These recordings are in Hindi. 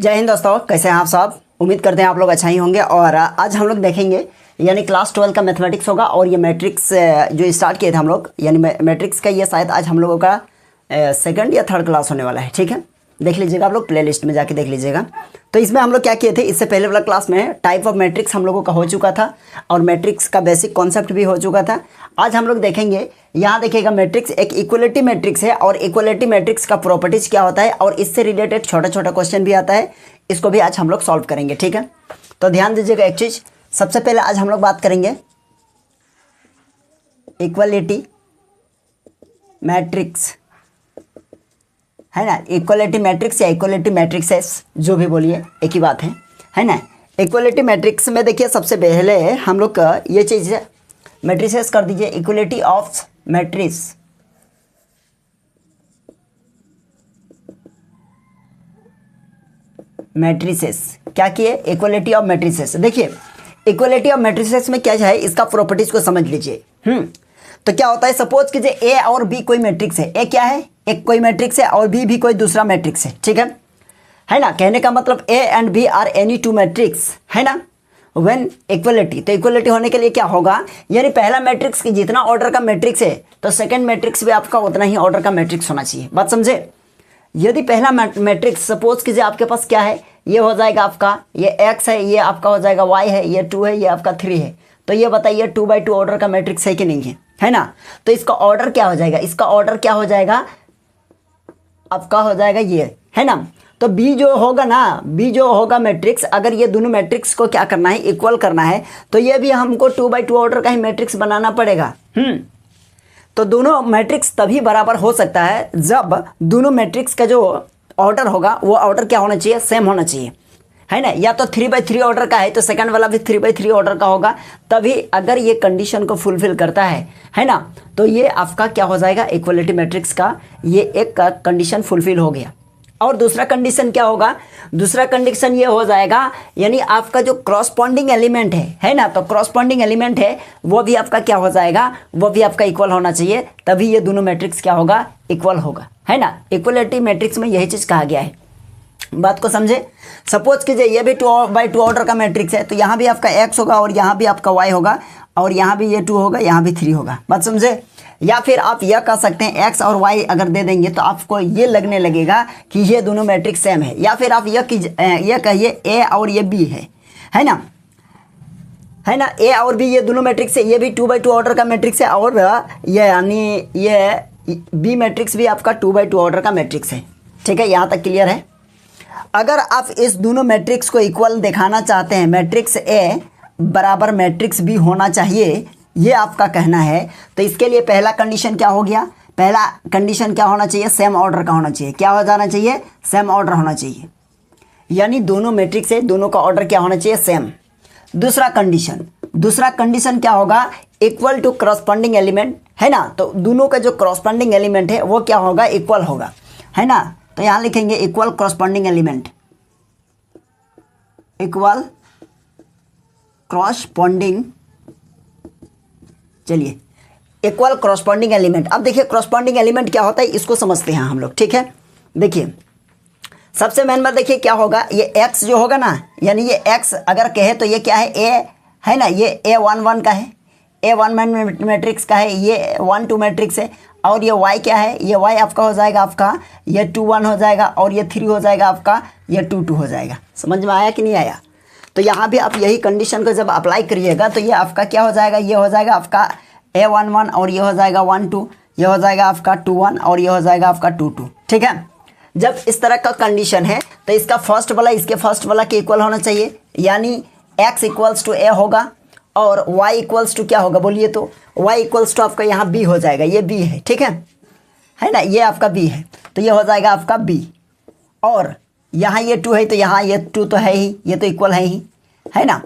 जय हिंद दोस्तों, कैसे हैं आप सब। उम्मीद करते हैं आप लोग अच्छा ही होंगे। और आज हम लोग देखेंगे यानी क्लास 12 का मैथमेटिक्स होगा। और ये मैट्रिक्स जो स्टार्ट किए थे हम लोग, यानी मैट्रिक्स का ये शायद आज हम लोगों का सेकंड या थर्ड क्लास होने वाला है। ठीक है, देख लीजिएगा आप लोग, प्ले लिस्ट में जाके देख लीजिएगा। तो इसमें हम लोग क्या किए थे, इससे पहले वाला क्लास में टाइप ऑफ मैट्रिक्स हम लोगों का हो चुका था और मैट्रिक्स का बेसिक कॉन्सेप्ट भी हो चुका था। आज हम लोग देखेंगे, यहाँ देखिएगा मैट्रिक्स एक इक्वलिटी मैट्रिक्स है और इक्वलिटी मैट्रिक्स का प्रॉपर्टीज क्या होता है और इससे रिलेटेड छोटा छोटा क्वेश्चन भी आता है, इसको भी आज हम लोग सॉल्व करेंगे। ठीक है, तो ध्यान दीजिएगा एक चीज़। सबसे पहले आज हम लोग बात करेंगे इक्वलिटी मैट्रिक्स, है ना। इक्वलिटी मैट्रिक्स या इक्वलिटी मैट्रिक्सेस, जो भी बोलिए एक ही बात है ना। इक्वलिटी मैट्रिक्स में देखिए, सबसे पहले हम लोग का ये चीज़ मैट्रिसेस कर दीजिए। इक्वलिटी ऑफ मैट्रिक्स, मैट्रिसेस क्या किए, इक्वलिटी ऑफ मैट्रिसेस। देखिए इक्वलिटी ऑफ मैट्रिसेस में क्या है, इसका प्रॉपर्टीज को समझ लीजिए। तो क्या होता है, सपोज कीजिए ए और बी कोई मैट्रिक्स है। ए क्या है, एक कोई मैट्रिक्स है और बी भी कोई दूसरा मैट्रिक्स है। ठीक है ना। कहने का मतलब A and B are any two matrix, है ना। व्हेन इक्वलिटी, तो इक्वलिटी होने के लिए क्या होगा, यानी पहला मैट्रिक्स की जितना ऑर्डर का मैट्रिक्स है तो सेकंड मैट्रिक्स भी आपका उतना ही ऑर्डर का मैट्रिक्स होना चाहिए। बात समझे। यदि पहला मैट्रिक्स सपोज कीजिए आपके पास क्या है, ये हो जाएगा आपका, ये x है, ये आपका हो जाएगा y है, ये 2 है, ये आपका 3 है। तो ये बताइए 2x2 ऑर्डर का मैट्रिक्स है कि नहीं है ना। तो इसका ऑर्डर क्या हो जाएगा, इसका ऑर्डर क्या हो जाएगा आपका, हो जाएगा ये, है ना। तो b जो होगा ना, b जो होगा मैट्रिक्स, अगर ये दोनों मैट्रिक्स को क्या करना है, इक्वल करना है, तो ये भी हमको 2x2 ऑर्डर का ही मैट्रिक्स बनाना पड़ेगा। तो दोनों मैट्रिक्स तभी बराबर हो सकता है जब दोनों मैट्रिक्स का जो ऑर्डर होगा वो ऑर्डर क्या होना चाहिए, सेम होना चाहिए, है ना। या तो 3x3 ऑर्डर का है तो सेकंड वाला भी 3x3 ऑर्डर का होगा, तभी अगर ये कंडीशन को फुलफिल करता है ना, तो ये आपका क्या हो जाएगा, इक्वलिटी मैट्रिक्स का ये एक का कंडीशन फुलफिल हो गया। और दूसरा कंडीशन क्या होगा, दूसरा कंडीशन ये हो जाएगा, यानी आपका जो क्रॉसपॉन्डिंग एलिमेंट है ना, तो क्रॉसपॉन्डिंग एलिमेंट है वो भी आपका क्या हो जाएगा, वो भी आपका इक्वल होना चाहिए, तभी ये दोनों मैट्रिक्स क्या होगा, इक्वल होगा, है ना। इक्वलिटी मैट्रिक्स में यही चीज़ कहा गया है। बात को समझे। सपोज कीजिए ये भी 2x2 ऑर्डर का मैट्रिक्स है, तो यहाँ भी आपका x होगा और यहाँ भी आपका y होगा और यहाँ भी ये 2 होगा, यहाँ भी 3 होगा। बात समझे। या फिर आप यह कह सकते हैं x और y अगर दे देंगे तो आपको ये लगने लगेगा कि ये दोनों मैट्रिक्स सेम है। या फिर आप यह कहिए a और ये b है ना, a और b ये दोनों मैट्रिक्स है, ये भी 2x2 ऑर्डर का मैट्रिक्स है और ये यानी ये b मैट्रिक्स भी आपका 2x2 ऑर्डर का मैट्रिक्स है। ठीक है, यहाँ तक क्लियर है। अगर आप इस दोनों मैट्रिक्स को इक्वल दिखाना चाहते हैं, मैट्रिक्स ए बराबर मैट्रिक्स बी होना चाहिए, ये आपका कहना है, तो इसके लिए पहला कंडीशन क्या हो गया, पहला कंडीशन क्या होना चाहिए, सेम ऑर्डर का होना चाहिए। क्या हो जाना चाहिए, सेम ऑर्डर होना चाहिए, यानी दोनों मैट्रिक्स है, दोनों का ऑर्डर क्या होना चाहिए, सेम। दूसरा कंडीशन क्या होगा, इक्वल टू क्रॉसपॉन्डिंग एलिमेंट, है ना। तो दोनों का जो क्रॉसपॉन्डिंग एलिमेंट है वो क्या होगा, इक्वल होगा, है ना। तो यहाँ लिखेंगे equal corresponding element, equal corresponding, चलिए इक्वल क्रॉसपॉन्डिंग एलिमेंट। अब देखिए क्रॉसपॉन्डिंग एलिमेंट क्या होता है, इसको समझते हैं हम लोग। ठीक है, देखिए सबसे मेन बात देखिए क्या होगा, ये x जो होगा ना, यानी ये x अगर कहे तो ये क्या है, a है ना, ये a11 का है, a1 मैट्रिक्स का है, ये 1 2 मैट्रिक्स है। और ये y क्या है, ये y आपका हो जाएगा, आपका ये 2 1 हो जाएगा और ये 3 हो जाएगा, आपका ये 2 2 हो जाएगा। समझ में आया कि नहीं आया। तो यहाँ भी आप यही कंडीशन को जब अप्लाई करिएगा तो ये आपका क्या हो जाएगा, ये हो जाएगा आपका a11 और ये हो जाएगा 1 2, ये हो जाएगा आपका 2 1 और ये हो जाएगा आपका 2 2। ठीक है, जब इस तरह का कंडीशन है तो इसका फर्स्ट वाला इसके फर्स्ट वाला के इक्वल होना चाहिए, यानी x इक्वल्स टू a होगा और y इक्वल्स टू क्या होगा बोलिए, तो y इक्वल्स टू आपका यहाँ b हो जाएगा, ये b है। ठीक है ना, ये आपका b है, तो ये हो जाएगा आपका b। और यहाँ ये 2 है तो यहाँ ये 2 तो है ही, ये तो इक्वल है ही, है ना।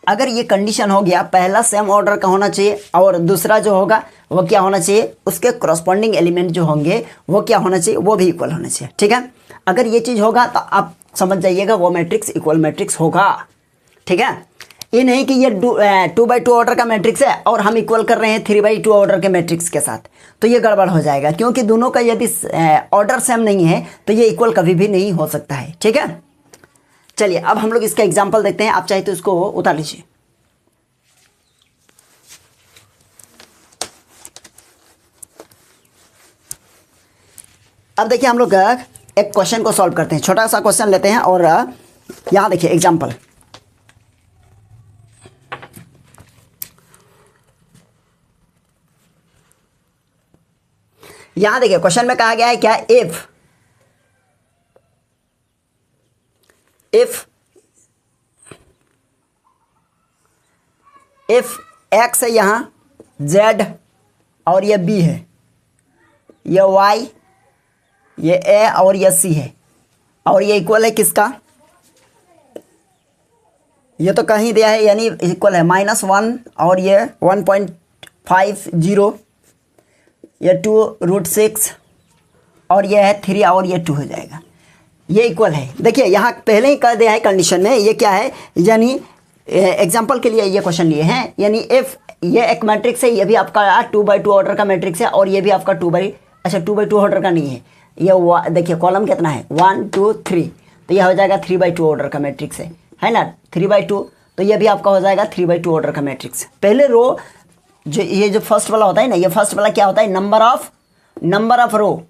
अगर ये कंडीशन हो गया, पहला सेम ऑर्डर का होना चाहिए और दूसरा जो होगा वो क्या होना चाहिए, उसके करस्पॉन्डिंग एलिमेंट जो होंगे वो क्या होना चाहिए, वो भी इक्वल होना चाहिए। ठीक है, अगर ये चीज़ होगा तो आप समझ जाइएगा वो मैट्रिक्स इक्वल मैट्रिक्स होगा। ठीक है, ये नहीं कि ये 2x2 ऑर्डर का मैट्रिक्स है और हम इक्वल कर रहे हैं 3x2 ऑर्डर के मैट्रिक्स के साथ, तो ये गड़बड़ हो जाएगा, क्योंकि दोनों का यदि ऑर्डर सेम नहीं है तो ये इक्वल कभी भी नहीं हो सकता है। ठीक है, चलिए अब हम लोग इसका एग्जाम्पल देखते हैं, आप चाहे तो इसको उतार लीजिए। अब देखिए हम लोग एक क्वेश्चन को सॉल्व करते हैं, छोटा सा क्वेश्चन लेते हैं और यहां देखिए एग्जाम्पल। यहां देखिए क्वेश्चन में कहा गया है क्या, इफ x है यहां z और ये b है, ये y, ये a और ये c है, और ये इक्वल है किसका, ये तो कहीं दिया है यानी इक्वल है -1 और ये 1.50, ये 2√6 और ये है 3 और ये 2 हो जाएगा, ये इक्वल है। देखिए यहाँ पहले ही कर दिया है कंडीशन में, ये क्या है, यानी एग्जांपल के लिए ये क्वेश्चन लिए हैं, यानी इफ ये एक मैट्रिक्स है, ये भी आपका 2x2 ऑर्डर का मैट्रिक्स है और ये भी आपका 2x2 ऑर्डर का नहीं है, ये देखिए कॉलम कितना है 1 2 3, तो यह हो जाएगा 3x2 ऑर्डर का मैट्रिक्स है ना 3x2, तो ये भी आपका हो जाएगा 3x2 ऑर्डर का मैट्रिक्स। पहले रो जो ये जो फर्स्ट वाला होता है ना, ये फर्स्ट वाला क्या होता है, नंबर ऑफ रो,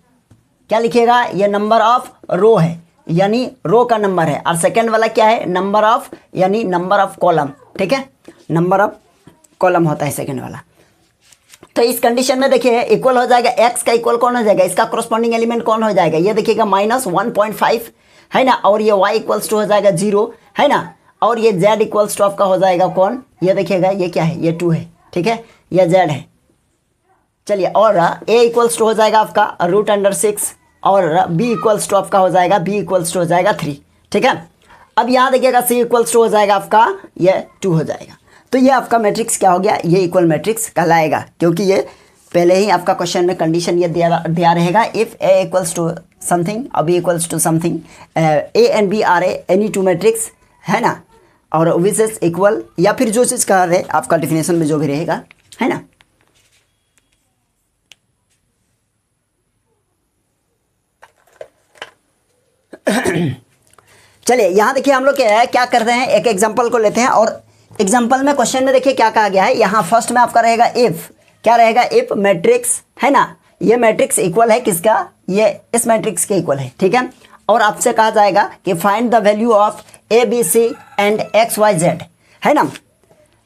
क्या लिखिएगा, ये नंबर ऑफ रो है यानी रो का नंबर है, और सेकंड वाला क्या है, नंबर ऑफ यानी नंबर ऑफ कॉलम, ठीक है, नंबर ऑफ कॉलम होता है सेकंड वाला। तो इस कंडीशन में देखिए इक्वल हो जाएगा, एक्स का इक्वल कौन हो जाएगा, इसका कॉरस्पॉन्डिंग एलिमेंट कौन हो जाएगा, ये देखिएगा -1.5 है ना, और ये y इक्वल्स टू हो जाएगा 0 है ना, और ये z इक्वल्स टू आपका हो जाएगा कौन, ये देखिएगा ये क्या है, ये 2 है, ठीक है, ये z है। चलिए और a इक्वल्स टू हो जाएगा आपका √6 और b इक्वल्स टू आपका हो जाएगा, b इक्वल्स टू हो जाएगा 3, ठीक है। अब यहाँ देखिएगा c इक्वल्स टू हो जाएगा आपका ये 2 हो जाएगा, तो ये आपका मैट्रिक्स क्या हो गया, ये इक्वल मैट्रिक्स कहलाएगा, क्योंकि ये पहले ही आपका क्वेश्चन में कंडीशन ये दिया रहेगा, if a equals to something और b equals to something, a and b are any two matrix है ना, और विशेष इक्वल या फिर जो चीज़ कह रहे आपका डिफिनेशन में जो भी रहेगा है ना। चलिए यहाँ देखिए हम लोग क्या करते हैं, एक एग्जांपल को लेते हैं और एग्जांपल में क्वेश्चन में देखिए क्या कहा गया है, यहाँ फर्स्ट में आपका रहेगा इफ, क्या रहेगा, इफ मैट्रिक्स है ना, ये मैट्रिक्स इक्वल है किसका, ये इस मैट्रिक्स के इक्वल है, ठीक है, और आपसे कहा जाएगा कि find the value of A B C and X Y Z है ना।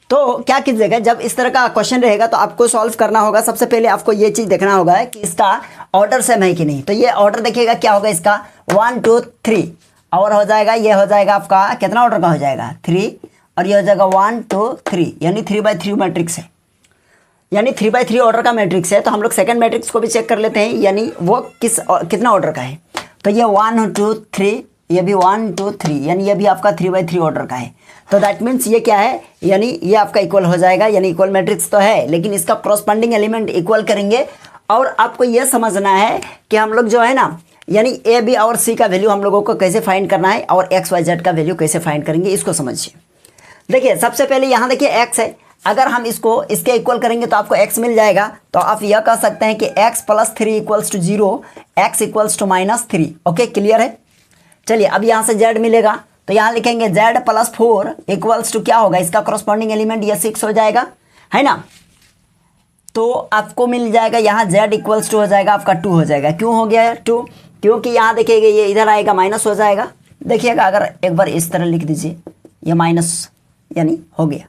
तो क्या कीजिएगा, जब इस तरह का क्वेश्चन रहेगा तो आपको सॉल्व करना होगा, सबसे पहले आपको ये चीज़ देखना होगा कि इसका ऑर्डर सेम है कि नहीं, तो ये ऑर्डर देखिएगा क्या होगा इसका 1 2 3, और हो जाएगा ये हो जाएगा आपका कितना ऑर्डर का हो जाएगा 3, और ये हो जाएगा 1 2 3 यानी 3x3 मैट्रिक्स है, यानी 3x3 ऑर्डर का मैट्रिक्स है। तो हम लोग सेकंड मैट्रिक्स को भी चेक कर लेते हैं, यानी वो कितना ऑर्डर का है, तो ये 1 2 3, ये भी 1 2 3, यानी ये भी आपका 3x3 ऑर्डर का है। तो दैट मीन्स ये क्या है, यानी ये आपका इक्वल हो जाएगा, यानी इक्वल मैट्रिक्स तो है लेकिन इसका कॉरस्पॉन्डिंग एलिमेंट इक्वल करेंगे। और आपको ये समझना है कि हम लोग जो है ना, यानी ए बी और सी का वैल्यू हम लोगों को कैसे फाइंड करना है और एक्स वाई जेड का वैल्यू कैसे फाइंड करेंगे, इसको समझिए। देखिए सबसे पहले यहाँ देखिए एक्स है, अगर हम इसको इसके इक्वल करेंगे तो आपको x मिल जाएगा, तो आप यह कह सकते हैं कि x + 3 = 0, x = -3, ओके क्लियर है। चलिए अब यहाँ से z मिलेगा, तो यहाँ लिखेंगे z + 4 = क्या होगा, इसका कॉरस्पॉन्डिंग एलिमेंट ये 6 हो जाएगा है ना। तो आपको मिल जाएगा यहाँ z = हो जाएगा आपका 2 हो जाएगा, क्यों हो गया 2, क्योंकि यहाँ देखिएगा ये इधर आएगा माइनस हो जाएगा, देखिएगा अगर एक बार इस तरह लिख दीजिए, ये माइनस यानी हो गया।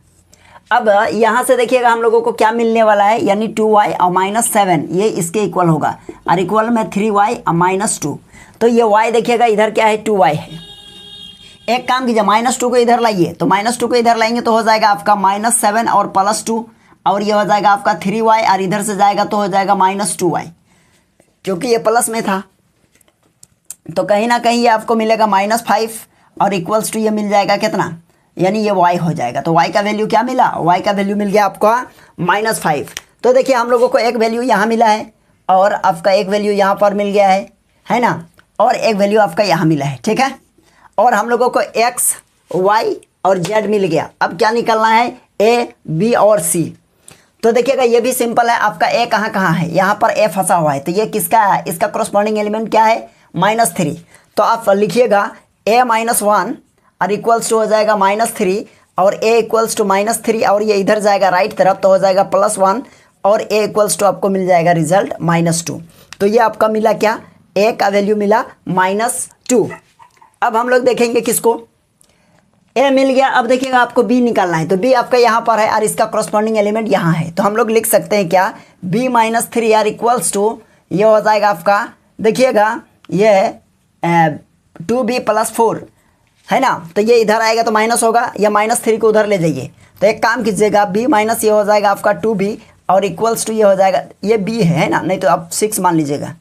अब यहाँ से देखिएगा हम लोगों को क्या मिलने वाला है, यानी 2y और -7 ये इसके इक्वल होगा, और इक्वल में 3y और -2, तो ये y देखिएगा इधर क्या है 2y है। एक काम कीजिए -2 को इधर लाइए, तो -2 को इधर लाएंगे तो हो जाएगा आपका -7 और +2, और ये हो जाएगा आपका 3y, और इधर से जाएगा तो हो जाएगा -2y, क्योंकि ये प्लस में था तो कहीं ना कहीं ये आपको मिलेगा -5 और इक्वल्स टू ये मिल जाएगा कितना, यानी ये y हो जाएगा। तो y का वैल्यू क्या मिला, y का वैल्यू मिल गया आपका -5। तो देखिए हम लोगों को एक वैल्यू यहाँ मिला है और आपका एक वैल्यू यहाँ पर मिल गया है ना, और एक वैल्यू आपका यहाँ मिला है, ठीक है। और हम लोगों को x y और z मिल गया। अब क्या निकलना है, a b और c। तो देखिएगा ये भी सिंपल है, आपका a कहाँ कहाँ है, यहाँ पर a फंसा हुआ है, तो ये किसका है, इसका कॉरस्पॉन्डिंग एलिमेंट क्या है -3। तो आप लिखिएगा a - 1 और इक्वल्स टू हो जाएगा -3 और a इक्वल्स टू -3 और ये इधर जाएगा राइट तरफ तो हो जाएगा +1 और a इक्वल्स टू आपको मिल जाएगा रिजल्ट -2। तो ये आपका मिला क्या, a का वैल्यू मिला -2। अब हम लोग देखेंगे किसको, a मिल गया। अब देखिएगा आपको b निकालना है, तो b आपका यहाँ पर है और इसका करस्पॉन्डिंग एलिमेंट यहाँ है, तो हम लोग लिख सकते हैं क्या, b -3 यार इक्वल्स टू ये हो जाएगा आपका, देखिएगा ये 2b + 4 है ना, तो ये इधर आएगा तो माइनस होगा, या -3 को उधर ले जाइए। तो एक काम कीजिएगा, b माइनस ये हो जाएगा आपका 2b और इक्वल्स टू ये हो जाएगा, ये b है ना, नहीं तो आप 6 मान लीजिएगा,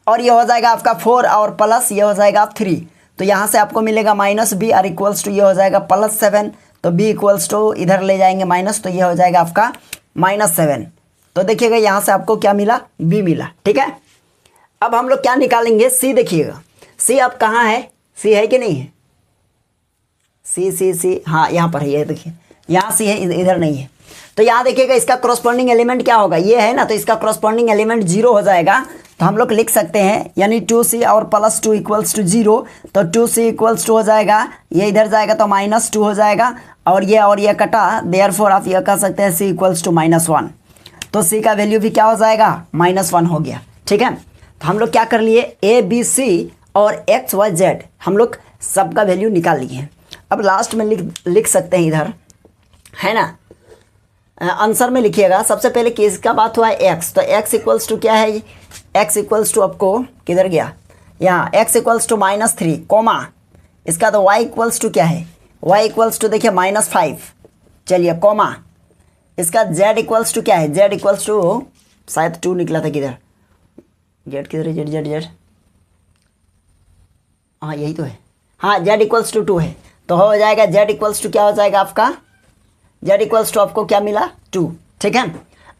और ये हो जाएगा आपका 4 और प्लस ये हो जाएगा 3, तो यहाँ से आपको मिलेगा -b और इक्वल्स टू ये हो जाएगा +7, तो b इक्वल्स टू इधर ले जाएंगे माइनस, तो ये हो जाएगा आपका -7। तो देखिएगा यहाँ से आपको क्या मिला, b मिला। ठीक है, अब हम लोग क्या निकालेंगे, c देखिएगा, c अब कहाँ है, c है कि नहीं है, c हाँ यहाँ पर है, ये देखिए यहाँ c है, इधर नहीं है। तो यहाँ देखिएगा इसका करस्पॉन्डिंग एलिमेंट क्या होगा, ये है ना, तो इसका करस्पॉन्डिंग एलिमेंट 0 हो जाएगा। तो हम लोग लिख सकते हैं यानी 2c और +2 इक्वल्स टू 0, तो 2c इक्वल्स टू हो जाएगा, ये इधर जाएगा तो -2 हो जाएगा, और ये कटा, देयरफॉर आप ये कह सकते हैं c इक्वल्स टू -1। तो c का वैल्यू भी क्या हो जाएगा, -1 हो गया। ठीक है, तो हम लोग क्या कर लिए, a b c और x y z हम लोग सबका वैल्यू निकाल लिए। अब लास्ट में लिख सकते हैं इधर, है ना, आंसर में लिखिएगा। सबसे पहले किसका बात हुआ है, x, तो x इक्वल्स टू क्या है, x इक्वल्स टू आपको किधर गया, यहाँ x इक्वल्स टू -3 कोमा, इसका तो y इक्वल्स टू क्या है, y इक्वल्स टू देखिए -5, चलिए कोमा, इसका z इक्वल्स टू क्या है, z इक्वल्स टू शायद 2 निकला था, किधर z किधर है, z हाँ यही तो है, हाँ z इक्वल्स टू 2 है, तो हो जाएगा z इक्वल्स टू क्या हो जाएगा आपका, z इक्वल्स टू आपको क्या मिला 2। ठीक है,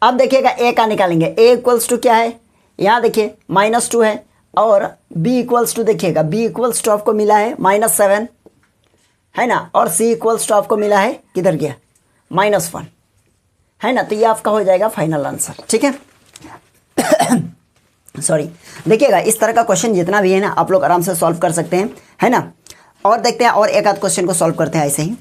अब देखिएगा a का निकालेंगे, a इक्वल्स टू क्या है, यहाँ देखिए -2 है, और b इक्वल्स टू देखिएगा, b इक्वल्स टू आपको मिला है -7 है ना, और c इक्वल्स टू आपको मिला है किधर गया, -1 है ना, तो ये आपका हो जाएगा फाइनल आंसर। ठीक है सॉरी, देखिएगा इस तरह का क्वेश्चन जितना भी है ना आप लोग आराम से सॉल्व कर सकते हैं, है ना। और देखते हैं और एक आध क्वेश्चन को सॉल्व करते हैं ऐसे ही।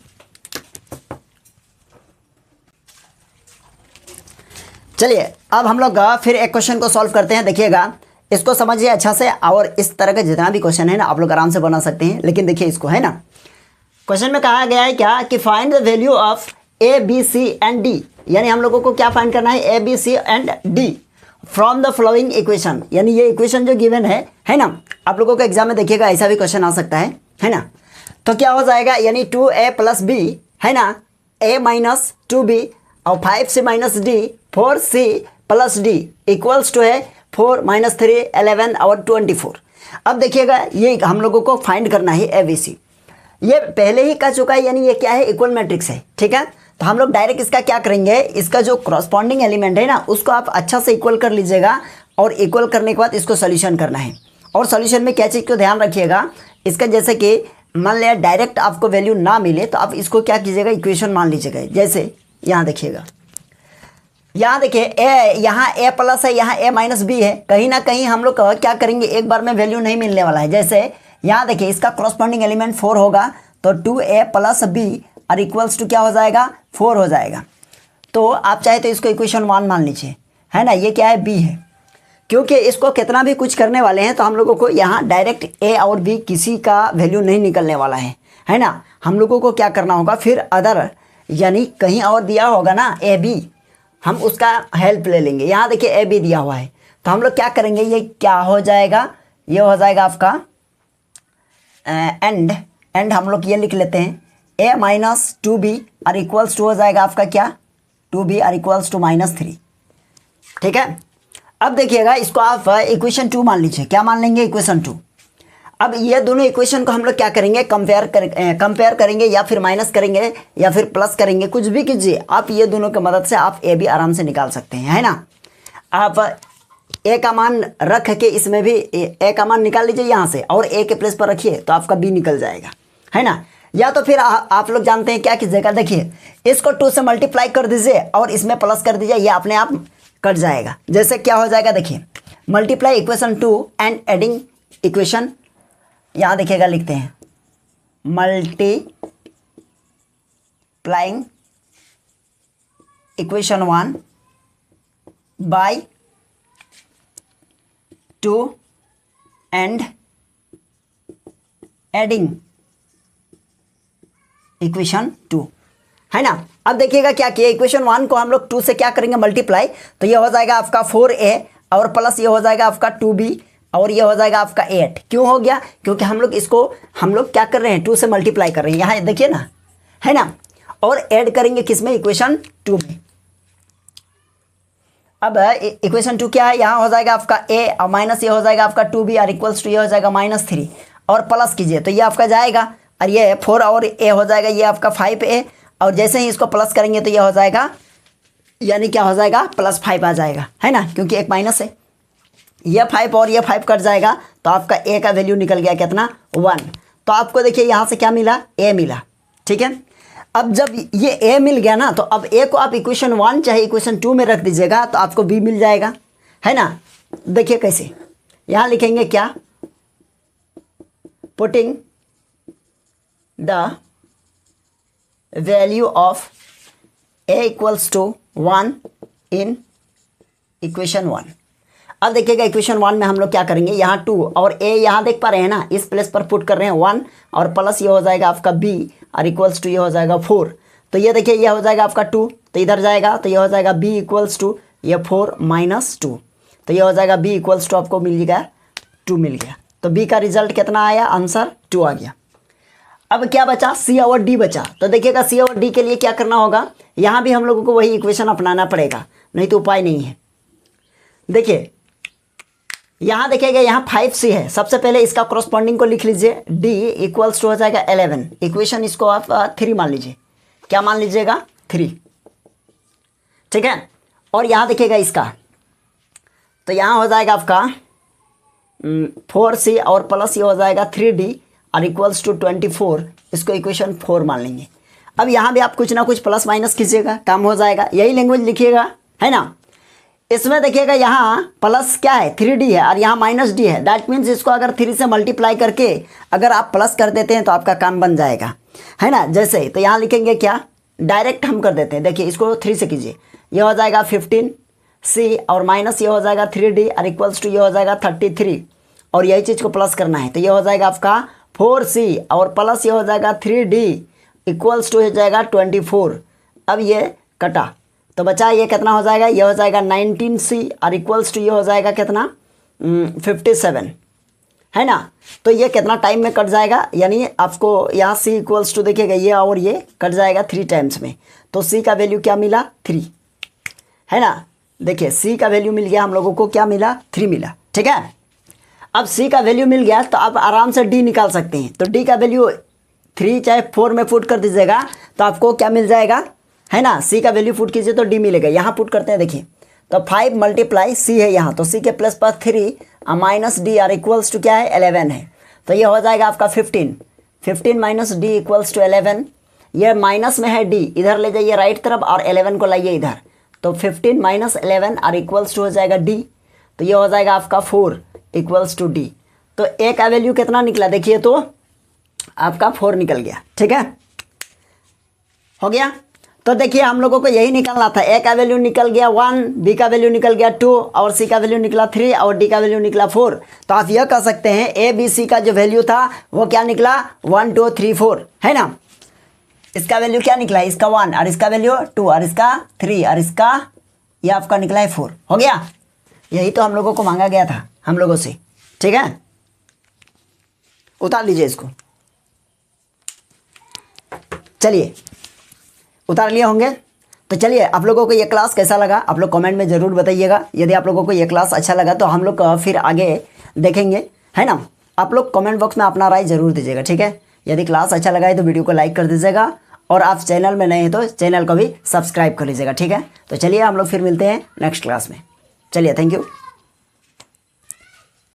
चलिए अब हम लोग फिर एक क्वेश्चन को सॉल्व करते हैं। देखिएगा इसको समझिए अच्छा से, और इस तरह का जितना भी क्वेश्चन है ना आप लोग आराम से बना सकते हैं। लेकिन देखिए इसको, है ना, क्वेश्चन में कहा गया है क्या कि find the value of A B C and D, यानी हम लोगों को क्या फाइंड करना है, A B C and D from the following equation, यानी ये इक्वेशन जो गिवन है ना, आप लोगों को एग्जाम में देखिएगा ऐसा भी क्वेश्चन आ सकता है ना। तो क्या हो जाएगा, यानी 2a + b है ना, a - 2b और 5c - d 4c + d equals to है 4 - 3 11 और 24। अब देखिएगा ये हम लोगों को फाइंड करना है ए बी सी, ये पहले ही कह चुका है, यानी ये क्या है, इक्वल मैट्रिक्स है। ठीक है, तो हम लोग डायरेक्ट इसका क्या करेंगे, इसका जो करस्पॉन्डिंग एलिमेंट है ना उसको आप अच्छा से इक्वल कर लीजिएगा, और इक्वल करने के बाद इसको सोल्यूशन करना है। और सोल्यूशन में क्या चीज़ को ध्यान रखिएगा, इसका जैसे कि मान लिया डायरेक्ट आपको वैल्यू ना मिले तो आप इसको क्या कीजिएगा, इक्वेशन मान लीजिएगा। जैसे यहाँ देखिएगा, यहाँ देखिए यहाँ a प्लस है, यहाँ a - b है, कहीं ना कहीं हम लोग क्या करेंगे, एक बार में वैल्यू नहीं मिलने वाला है। जैसे यहाँ देखिए इसका करस्पॉन्डिंग एलिमेंट 4 होगा, तो 2a + b और इक्वल्स टू क्या हो जाएगा, 4 हो जाएगा। तो आप चाहे तो इसको इक्वेशन 1 मान लीजिए, है ना, ये क्या है, b है। क्योंकि इसको कितना भी कुछ करने वाले हैं तो हम लोगों को यहाँ डायरेक्ट a और b किसी का वैल्यू नहीं निकलने वाला है ना। हम लोगों को क्या करना होगा, फिर अदर यानी कहीं और दिया होगा ना ए बी, हम उसका हेल्प ले लेंगे। यहाँ देखिए ए बी दिया हुआ है, तो हम लोग क्या करेंगे, ये क्या हो जाएगा, ये हो जाएगा आपका एंड हम लोग ये लिख लेते हैं a - 2b और इक्वल्स टू हो जाएगा आपका क्या, 2b और इक्वल्स टू -3। ठीक है, अब देखिएगा इसको आप इक्वेशन 2 मान लीजिए। क्या मान लेंगे, इक्वेशन 2। अब ये दोनों इक्वेशन को हम लोग क्या करेंगे, कंपेयर करेंगे, या फिर माइनस करेंगे, या फिर प्लस करेंगे, कुछ भी कीजिए आप। ये दोनों की मदद से आप ए भी आराम से निकाल सकते हैं, है ना। आप ए का मान रख के इसमें भी ए का मान निकाल लीजिए यहाँ से, और ए के प्लेस पर रखिए तो आपका बी निकल जाएगा, है ना। या तो फिर आप लोग जानते हैं क्या कीजिएगा, देखिए इसको 2 से मल्टीप्लाई कर दीजिए और इसमें प्लस कर दीजिए, ये अपने आप कट जाएगा। जैसे क्या हो जाएगा, देखिए multiply equation 2 and adding equation, यहाँ देखिएगा लिखते हैं multiplying equation 1 by 2 and adding equation 2, है ना। अब देखिएगा क्या किया, इक्वेशन 1 को हम लोग 2 से क्या करेंगे मल्टीप्लाई, तो ये हो जाएगा आपका 4a और प्लस ये हो जाएगा आपका 2b और ये हो जाएगा आपका 8। क्यों हो गया, क्योंकि हम लोग क्या कर रहे हैं 2 से मल्टीप्लाई कर रहे हैं, यहाँ देखिए ना, है ना, और ऐड करेंगे किसमें, इक्वेशन 2 में। अब इक्वेशन 2 क्या है, यहाँ हो जाएगा आपका a और माइनस ये हो जाएगा आपका 2b और इक्वल्स टू ये हो जाएगा -3 और प्लस कीजिए तो ये आपका जाएगा और ये 4 और a हो जाएगा ये आपका 5a और जैसे ही इसको प्लस करेंगे तो ये हो जाएगा, यानी क्या हो जाएगा +5 आ जाएगा, है ना, क्योंकि एक माइनस है। ये 5 और ये 5 कट जाएगा तो आपका a का वैल्यू निकल गया कितना 1। तो आपको देखिए यहाँ से क्या मिला, a मिला, ठीक है। अब जब ये a मिल गया ना तो अब a को आप इक्वेशन 1 चाहे इक्वेशन 2 में रख दीजिएगा तो आपको b मिल जाएगा, है ना। देखिए कैसे, यहाँ लिखेंगे क्या, putting the value of a equals to 1 in equation 1। अब देखिएगा इक्वेशन 1 में हम लोग क्या करेंगे, यहाँ 2 और a यहाँ देख पा रहे हैं ना, इस प्लेस पर पुट कर रहे हैं 1 और प्लस ये हो जाएगा आपका b और इक्वल्स टू ये हो जाएगा 4। तो ये देखिए ये हो जाएगा आपका 2 तो इधर जाएगा तो ये हो जाएगा b इक्वल्स टू ये 4 - 2 तो ये हो जाएगा b इक्वल्स टू आपको मिल गया 2 मिल गया। तो b का रिजल्ट कितना आया, आंसर 2 आ गया। अब क्या बचा, c और d बचा। तो देखिएगा c और d के लिए क्या करना होगा, यहाँ भी हम लोगों को वही इक्वेशन अपनाना पड़ेगा, नहीं तो उपाय नहीं है। देखिए यहाँ देखिएगा यहाँ 5c है, सबसे पहले इसका कॉरस्पॉन्डिंग को लिख लीजिए, d इक्वल्स टू हो जाएगा 11। इक्वेशन इसको आप 3 मान लीजिए, क्या मान लीजिएगा 3, ठीक है। और यहाँ देखिएगा इसका, तो यहाँ हो जाएगा आपका 4c और प्लस ये हो जाएगा 3d और इक्वल्स टू 24, इसको इक्वेशन 4 मान लेंगे। अब यहाँ भी आप कुछ ना कुछ प्लस माइनस कीजिएगा, काम हो जाएगा, यही लैंग्वेज लिखिएगा, है ना। इसमें देखिएगा यहाँ प्लस क्या है 3d है और यहाँ -d है, दैट मीन्स इसको अगर 3 से मल्टीप्लाई करके अगर आप प्लस कर देते हैं तो आपका काम बन जाएगा, है ना। जैसे तो यहाँ लिखेंगे क्या, डायरेक्ट हम कर देते हैं, देखिए इसको 3 से कीजिए, ये हो जाएगा 15c और माइनस ये हो जाएगा 3d और इक्वल्स टू ये हो जाएगा 33 और यही चीज़ को प्लस करना है तो ये हो जाएगा आपका 4c और प्लस ये हो जाएगा 3d इक्वल्स टू हो जाएगा 24। अब ये कटा तो बचा ये कितना हो जाएगा, ये हो जाएगा 19c और इक्वल्स टू ये हो जाएगा कितना 57, है ना। तो ये कितना टाइम में कट जाएगा, यानी आपको यहाँ c इक्वल्स टू देखिएगा ये और ये कट जाएगा 3 टाइम्स में, तो c का वैल्यू क्या मिला 3, है ना। देखिए c का वैल्यू मिल गया हम लोगों को, क्या मिला 3 मिला, ठीक है। अब c का वैल्यू मिल गया तो आप आराम से d निकाल सकते हैं। तो d का वैल्यू 3 चाहे 4 में पुट कर दीजिएगा तो आपको क्या मिल जाएगा, है ना। c का वैल्यू पुट कीजिए तो d मिलेगा, यहाँ पुट करते हैं, देखिए तो 5 × c है यहाँ, तो c के प्लस पर 3 -d और इक्वल्स टू क्या है 11 है, तो ये हो जाएगा आपका 15 - d इक्वल्स टू 11। ये माइनस में है d, इधर ले जाइए राइट तरफ और 11 को लाइए इधर, तो 15 - 11 और इक्वल्स टू हो जाएगा d, तो ये हो जाएगा आपका 4 इक्वल्स टू d। तो a का वैल्यू कितना निकला, देखिए तो आपका 4 निकल गया, ठीक है, हो गया। तो देखिए हम लोगों को यही निकलना था, a का वैल्यू निकल गया 1, b का वैल्यू निकल गया 2 और c का वैल्यू निकला 3 और d का वैल्यू निकला 4। तो आप यह कह सकते हैं a b c का जो वैल्यू था वो क्या निकला 1 2 3 4, है ना। इसका वैल्यू क्या निकला, इसका 1 और इसका वैल्यू 2 और इसका 3 और इसका ये आपका निकला है 4, हो गया। यही तो हम लोगों को मांगा गया था हम लोगों से, ठीक है। उतार लीजिए इसको, चलिए उतार लिए होंगे। तो चलिए आप लोगों को ये क्लास कैसा लगा आप लोग कमेंट में ज़रूर बताइएगा। यदि आप लोगों को ये क्लास अच्छा लगा तो हम लोग फिर आगे देखेंगे, है ना। आप लोग कमेंट बॉक्स में अपना राय ज़रूर दीजिएगा, ठीक है। यदि क्लास अच्छा लगा है तो वीडियो को लाइक कर दीजिएगा और आप चैनल में नए हैं तो चैनल को भी सब्सक्राइब कर लीजिएगा, ठीक है। तो चलिए हम लोग फिर मिलते हैं नेक्स्ट क्लास में, चलिए थैंक यू।